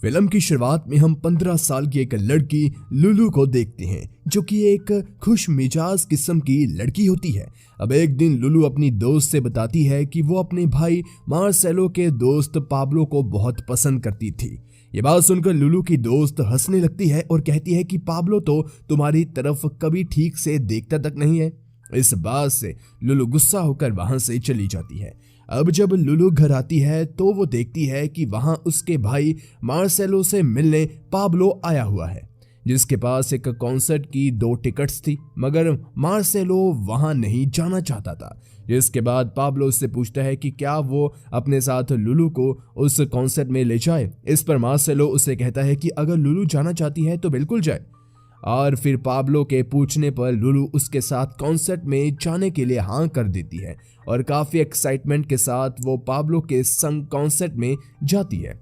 Film की शुरुआत में हम 15 साल की एक लड़की लुलू को देखते हैं, जो कि एक खुश मिजाज किस्म की लड़की होती है। अब एक दिन लुलू अपनी दोस्त से बताती है कि वो अपने भाई मार्सेलो के दोस्त पाब्लो को बहुत पसंद करती थी। ये बात सुनकर लुलू की दोस्त हंसने लगती है और कहती है कि पाब्लो तो तुम्हारी तरफ कभी ठीक से देखता तक नहीं है। इस बात से लुलू गुस्सा होकर वहां से चली जाती है। अब जब लुलू घर आती है तो वो देखती है कि वहां उसके भाई मार्सेलो से मिलने पाब्लो आया हुआ है, जिसके पास एक कॉन्सर्ट की 2 टिकट्स थी, मगर मार्सेलो वहां नहीं जाना चाहता था। जिसके बाद पाब्लो उससे पूछता है कि क्या वो अपने साथ लुलू को उस कॉन्सर्ट में ले जाए। इस पर मार्सेलो उससे कहता है कि अगर लुलू जाना चाहती है तो बिल्कुल जाए। और फिर पाब्लो के पूछने पर लुलू उसके साथ कॉन्सर्ट में जाने के लिए हाँ कर देती है और काफी एक्साइटमेंट के साथ वो पाब्लो के संग कॉन्सर्ट में जाती है।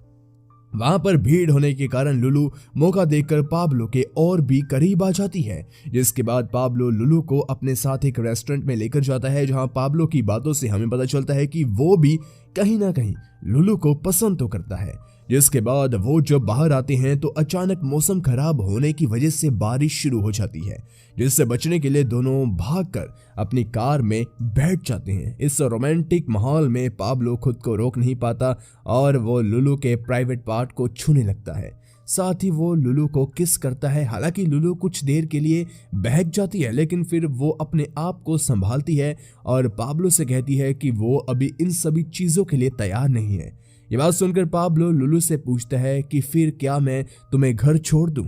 वहां पर भीड़ होने के कारण लुलू मौका देखकर पाब्लो के और भी करीब आ जाती है। जिसके बाद पाब्लो लुलू को अपने साथ एक रेस्टोरेंट में लेकर जाता है, जहां पाब्लो की बातों से हमें पता चलता है कि वो भी कहीं ना कहीं लुलू को पसंद तो करता है। जिसके बाद वो जब बाहर आते हैं तो अचानक मौसम खराब होने की वजह से बारिश शुरू हो जाती है, जिससे बचने के लिए दोनों भागकर अपनी कार में बैठ जाते हैं। इस रोमांटिक माहौल में पाब्लो खुद को रोक नहीं पाता और वो लुलू के प्राइवेट पार्ट को छूने लगता है। साथ ही वो लुलू को किस करता है। हालांकि लुलू कुछ देर के लिए बहक जाती है, लेकिन फिर वो अपने आप को संभालती है और पाब्लो से कहती है कि वो अभी इन सभी चीजों के लिए तैयार नहीं है। ये बात सुनकर पाब्लो लुलू से पूछता है कि फिर क्या मैं तुम्हें घर छोड़ दूं?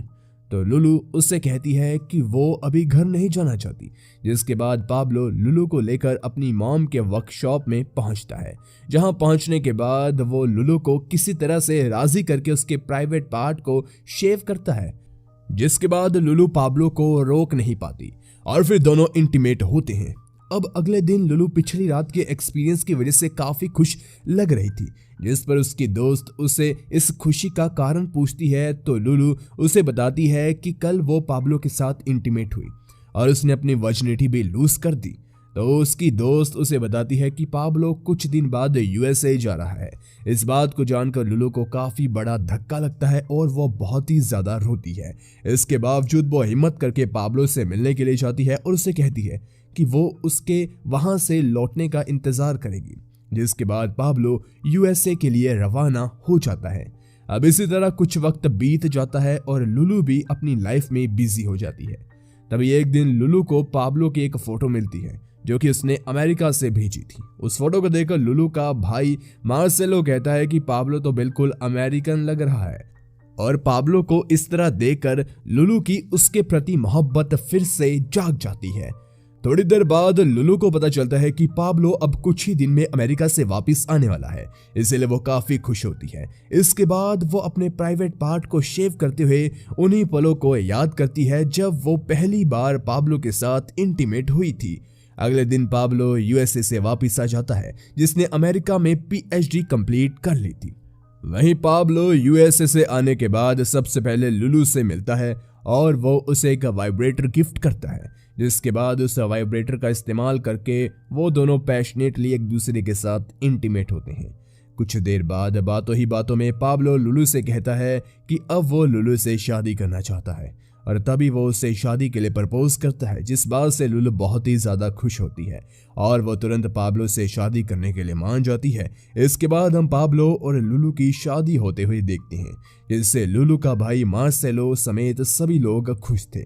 तो लुलू उससे कहती है कि वो अभी घर नहीं जाना चाहती। जिसके बाद पाब्लो लुलू को लेकर अपनी मॉम के वर्कशॉप में पहुंचता है, जहां पहुंचने के बाद वो लुलू को किसी तरह से राजी करके उसके प्राइवेट पार्ट को शेव करता है। जिसके बाद लुलू पाब्लो को रोक नहीं पाती और फिर दोनों इंटीमेट होते हैं। अब अगले दिन लुलू पिछली रात के एक्सपीरियंस की वजह से काफी खुश लग रही थी, जिस पर उसकी दोस्त उसे इस खुशी का कारण पूछती है तो लुलू उसे बताती है कि कल वो पाब्लो के साथ इंटीमेट हुई और उसने अपनी वर्जिनिटी भी लूज कर दी। तो उसकी दोस्त उसे बताती है कि पाब्लो कुछ दिन बाद यूएसए जा रहा है। इस बात को जानकर लुलू को काफी बड़ा धक्का लगता है और वो बहुत ही ज्यादा रोती है। इसके बावजूद वो हिम्मत करके पाब्लो से मिलने के लिए जाती है और उसे कहती है कि वो उसके वहां से लौटने का इंतजार करेगी। जिसके बाद पाब्लो यूएसए के लिए रवाना हो जाता है। अब इसी तरह कुछ वक्त बीत जाता है और लुलू भी अपनी लाइफ में बिजी हो जाती है। तभी एक दिन लुलू को पाब्लो की एक फोटो मिलती है, जो कि उसने अमेरिका से भेजी थी। उस फोटो को देखकर लुलू का भाई मार्सेलो कहता है कि पाब्लो तो बिल्कुल अमेरिकन लग रहा है और पाब्लो को इस तरह देखकर लुलू की उसके प्रति मोहब्बत फिर से जाग जाती है। थोड़ी देर बाद लुलू को पता चलता है कि पाब्लो अब कुछ ही दिन में अमेरिका से वापस आने वाला है, इसलिए वो काफी खुश होती है। इसके बाद वो अपने प्राइवेट पार्ट को शेव करते हुए उन्हीं पलों को याद करती है जब वो पहली बार पाब्लो के साथ इंटीमेट हुई थी। अगले दिन पाब्लो यूएसए से वापस आ जाता है, जिसने अमेरिका में पीएचडी कंप्लीट कर ली थी। वहीं पाब्लो यूएसए से आने के बाद सबसे पहले लुलू से मिलता है और वो उसे एक वाइब्रेटर गिफ्ट करता है। जिसके बाद उस वाइब्रेटर का इस्तेमाल करके वो दोनों पैशनेटली एक दूसरे के साथ इंटीमेट होते हैं। कुछ देर बाद बातों ही बातों में पाब्लो लुलू से कहता है कि अब वो लुलू से शादी करना चाहता है और तभी वो उससे शादी के लिए प्रपोज करता है, जिस बात से लुलू बहुत ही ज्यादा खुश होती है और वो तुरंत पाब्लो से शादी करने के लिए मान जाती है। इसके बाद हम पाब्लो और लुलू की शादी होते हुए देखते हैं, जिससे लुलू का भाई मार्सेलो समेत सभी लोग खुश थे।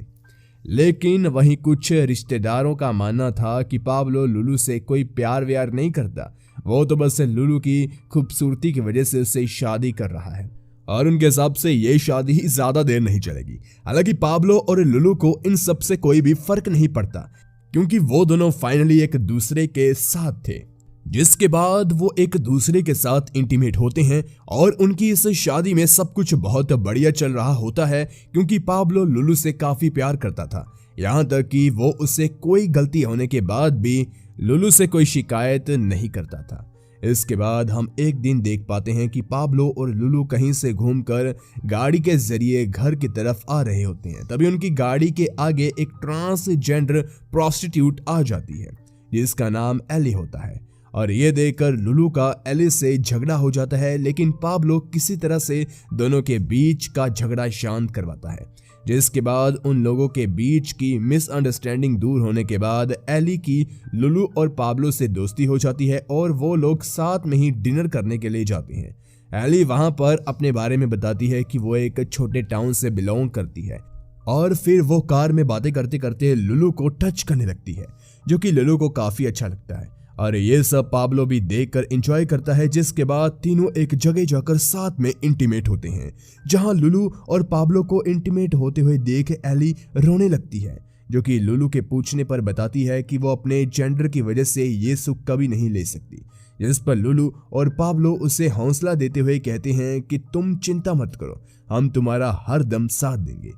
लेकिन वहीं कुछ रिश्तेदारों का मानना था कि पाब्लो लुलू से कोई प्यार व्यार नहीं करता, वो तो बस लुलू की खूबसूरती की वजह से उससे शादी कर रहा है और उनके हिसाब से ये शादी ही ज्यादा देर नहीं चलेगी। हालांकि पाब्लो और लुलू को इन सब से कोई भी फर्क नहीं पड़ता, क्योंकि वो दोनों फाइनली एक दूसरे के साथ थे। जिसके बाद वो एक दूसरे के साथ इंटीमेट होते हैं और उनकी इस शादी में सब कुछ बहुत बढ़िया चल रहा होता है, क्योंकि पाब्लो लुलू से काफी प्यार करता था, यहाँ तक कि वो उससे कोई गलती होने के बाद भी लुलू से कोई शिकायत नहीं करता था। इसके बाद हम एक दिन देख पाते हैं कि पाब्लो और लुलू कहीं से घूमकर गाड़ी के जरिए घर की तरफ आ रहे होते हैं। तभी उनकी गाड़ी के आगे एक ट्रांसजेंडर प्रोस्टिट्यूट आ जाती है, जिसका नाम एली होता है और ये देखकर लुलू का एली से झगड़ा हो जाता है, लेकिन पाब्लो किसी तरह से दोनों के बीच का झगड़ा शांत करवाता है, जिसके बाद उन लोगों के बीच की मिसअंडरस्टैंडिंग दूर होने के बाद एली की लुलू और पाब्लो से दोस्ती हो जाती है और वो लोग साथ में ही डिनर करने के लिए जाते हैं। एली वहां पर अपने बारे में बताती है कि वो एक छोटे टाउन से बिलोंग करती है और फिर वो कार में बातें करते करते लुलू को टच करने लगती है, जो कि लुलू को काफी अच्छा लगता है और ये सब पाब्लो भी देखकर एंजॉय करता है। जिसके बाद तीनों एक जगह जाकर साथ में इंटीमेट होते हैं, जहां लुलू और पाब्लो को इंटीमेट होते हुए देख एली रोने लगती है, जो कि लुलू के पूछने पर बताती है कि वो अपने जेंडर की वजह से ये सुख कभी नहीं ले सकती। जिस पर लुलू और पाब्लो उसे हौसला देते हुए कहते हैं कि तुम चिंता मत करो, हम तुम्हारा हर दम साथ देंगे।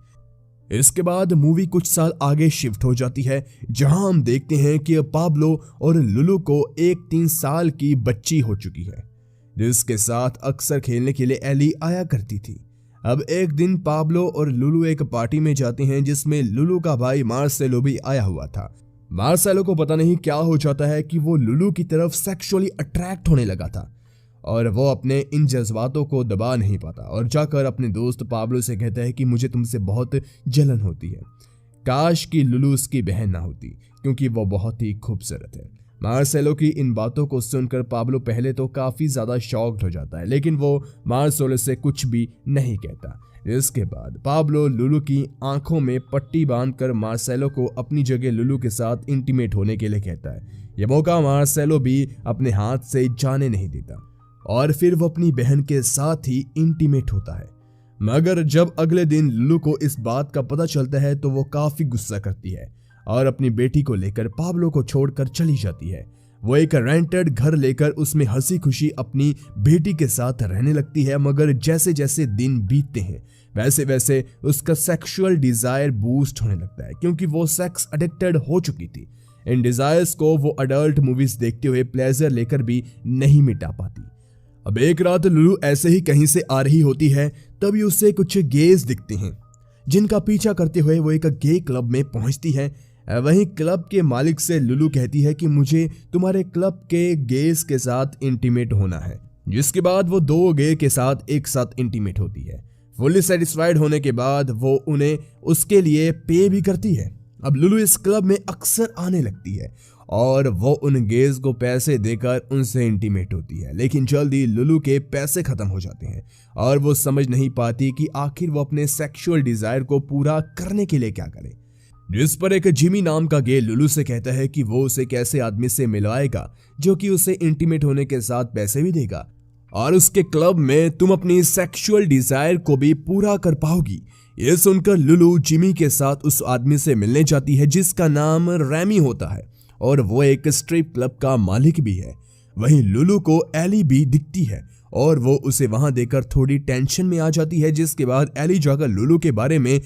इसके बाद मूवी कुछ साल आगे शिफ्ट हो जाती है, जहां हम देखते हैं कि पाब्लो और लुलू को एक 3 साल की बच्ची हो चुकी है, जिसके साथ अक्सर खेलने के लिए एली आया करती थी। अब एक दिन पाब्लो और लुलू एक पार्टी में जाते हैं, जिसमें लुलू का भाई मार्सेलो भी आया हुआ था। मार्सेलो को पता नहीं क्या हो जाता है कि वो लुलू की तरफ सेक्सुअली अट्रैक्ट होने लगा था और वो अपने इन जज्बातों को दबा नहीं पाता और जाकर अपने दोस्त पाब्लो से कहता है कि मुझे तुमसे बहुत जलन होती है, काश कि लुलू उसकी बहन ना होती, क्योंकि वो बहुत ही खूबसूरत है। मार्सेलो की इन बातों को सुनकर पाब्लो पहले तो काफी ज्यादा शॉक्ड हो जाता है, लेकिन वो मार्सेलो से कुछ भी नहीं कहता। इसके बाद पाब्लो लुलू की आंखों में पट्टी बांधकर मार्सेलो को अपनी जगह लुलू के साथ इंटीमेट होने के लिए कहता है। यह मौका मार्सेलो भी अपने हाथ से जाने नहीं देता और फिर वो अपनी बहन के साथ ही इंटीमेट होता है। मगर जब अगले दिन लुलू को इस बात का पता चलता है तो वो काफी गुस्सा करती है और अपनी बेटी को लेकर पाब्लो को छोड़कर चली जाती है। वो एक रेंटेड घर लेकर उसमें हंसी खुशी अपनी बेटी के साथ रहने लगती है, मगर जैसे जैसे दिन बीतते हैं वैसे वैसे उसका सेक्सुअल डिजायर बूस्ट होने लगता है, क्योंकि वो सेक्स एडिक्टेड हो चुकी थी। इन डिजायर्स को वो अडल्ट मूवीज देखते हुए प्लेजर लेकर भी नहीं मिटा पाती। अब एक रात लुलू ऐसे ही कहीं से आ रही होती है, तभी उसे कुछ गेज दिखते हैं, जिनका पीछा करते हुए वो एक गे क्लब में पहुंचती है। वहीं क्लब के मालिक से लुलू कहती है कि मुझे तुम्हारे क्लब के गेज के साथ इंटीमेट होना है, जिसके बाद वो 2 गे के साथ एक साथ इंटीमेट होती है। फुल्ली सेटिस्फाइड होने के बाद वो उन्हें उसके लिए पे भी करती है। अब लुलू इस क्लब में अक्सर आने लगती है और वो उन गेज को पैसे देकर उनसे इंटीमेट होती है, लेकिन जल्दी लुलू के पैसे खत्म हो जाते हैं और वो समझ नहीं पाती कि आखिर वो अपने सेक्सुअल डिजायर को पूरा करने के लिए क्या करे। जिस पर एक जिमी नाम का गे लुलू से कहता है कि वो उसे कैसे आदमी से मिलवाएगा जो कि उसे इंटीमेट होने के साथ पैसे भी देगा और उसके क्लब में तुम अपनी सेक्सुअल डिजायर को भी पूरा कर पाओगी। ये सुनकर लुलू जिमी के साथ उस आदमी से मिलने जाती है, जिसका नाम रैमी होता है और वो एक स्ट्रिप क्लब का मालिक भी है। वहीं लुलू को एली भी दिखती है और वो उसे वहां देखकर थोड़ी टेंशन में आ जाती है, जिसके बाद एली जाकर लुलू के बारे में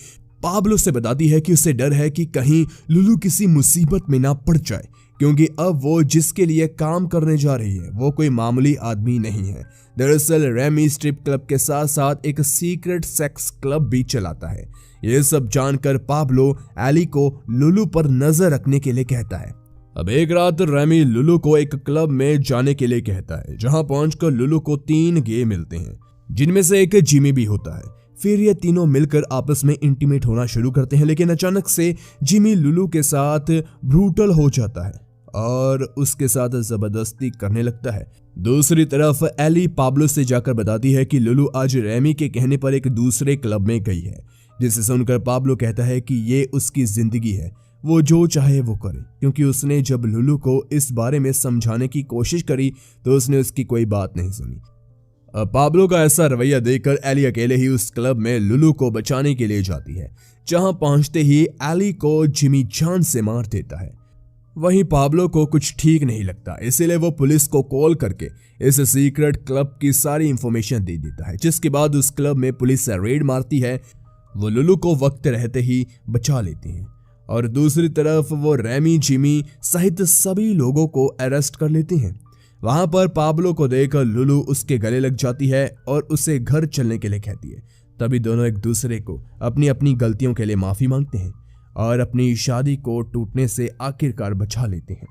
पाब्लो से बताती है कि उसे डर है कि कहीं लुलू किसी मुसीबत में ना पड़ जाए, क्योंकि अब वो जिसके लिए काम करने जा रही है वो कोई मामूली आदमी नहीं है। दरअसल रैमी स्ट्रिप क्लब के साथ साथ एक सीक्रेट सेक्स क्लब भी चलाता है। ये सब जानकर पाब्लो एली को लुलू पर नजर रखने के लिए कहता है। अब एक रात रैमी लुलू को एक क्लब में जाने के लिए कहता है, जहां पहुंचकर लुलू को 3 गे मिलते हैं, जिनमें से एक जिमी भी होता है। फिर ये तीनों मिलकर आपस में इंटीमेट होना शुरू करते हैं, लेकिन अचानक से जिमी लुलू के साथ ब्रूटल हो जाता है और उसके साथ जबरदस्ती करने लगता है। दूसरी तरफ एली पाब्लो से जाकर बताती है कि लुलू आज रैमी के कहने पर एक दूसरे क्लब में गई है, जिसे सुनकर पाब्लो कहता है कि ये उसकी जिंदगी है, वो जो चाहे वो करे, क्योंकि उसने जब लुलू को इस बारे में समझाने की कोशिश करी तो उसने उसकी कोई बात नहीं सुनी। पाब्लो का ऐसा रवैया देखकर एली अकेले ही उस क्लब में लुलू को बचाने के लिए जाती है, जहां पहुंचते ही एली को जिमी जान से मार देता है। वहीं पाब्लो को कुछ ठीक नहीं लगता, इसीलिए वो पुलिस को कॉल करके इस सीक्रेट क्लब की सारी इंफॉर्मेशन दे देता है, जिसके बाद उस क्लब में पुलिस रेड मारती है। वो लुलू को वक्त रहते ही बचा लेती हैं और दूसरी तरफ वो रैमी, जिमी सहित सभी लोगों को अरेस्ट कर लेते हैं। वहां पर पाब्लो को देखकर लुलू उसके गले लग जाती है और उसे घर चलने के लिए कहती है। तभी दोनों एक दूसरे को अपनी अपनी गलतियों के लिए माफी मांगते हैं और अपनी शादी को टूटने से आखिरकार बचा लेते हैं।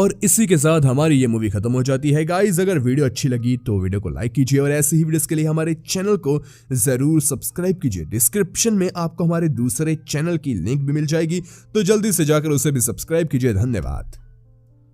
और इसी के साथ हमारी ये मूवी खत्म हो जाती है। गाइस अगर वीडियो अच्छी लगी तो वीडियो को लाइक कीजिए और ऐसे ही वीडियोस के लिए हमारे चैनल को जरूर सब्सक्राइब कीजिए। डिस्क्रिप्शन में आपको हमारे दूसरे चैनल की लिंक भी मिल जाएगी, तो जल्दी से जाकर उसे भी सब्सक्राइब कीजिए। धन्यवाद।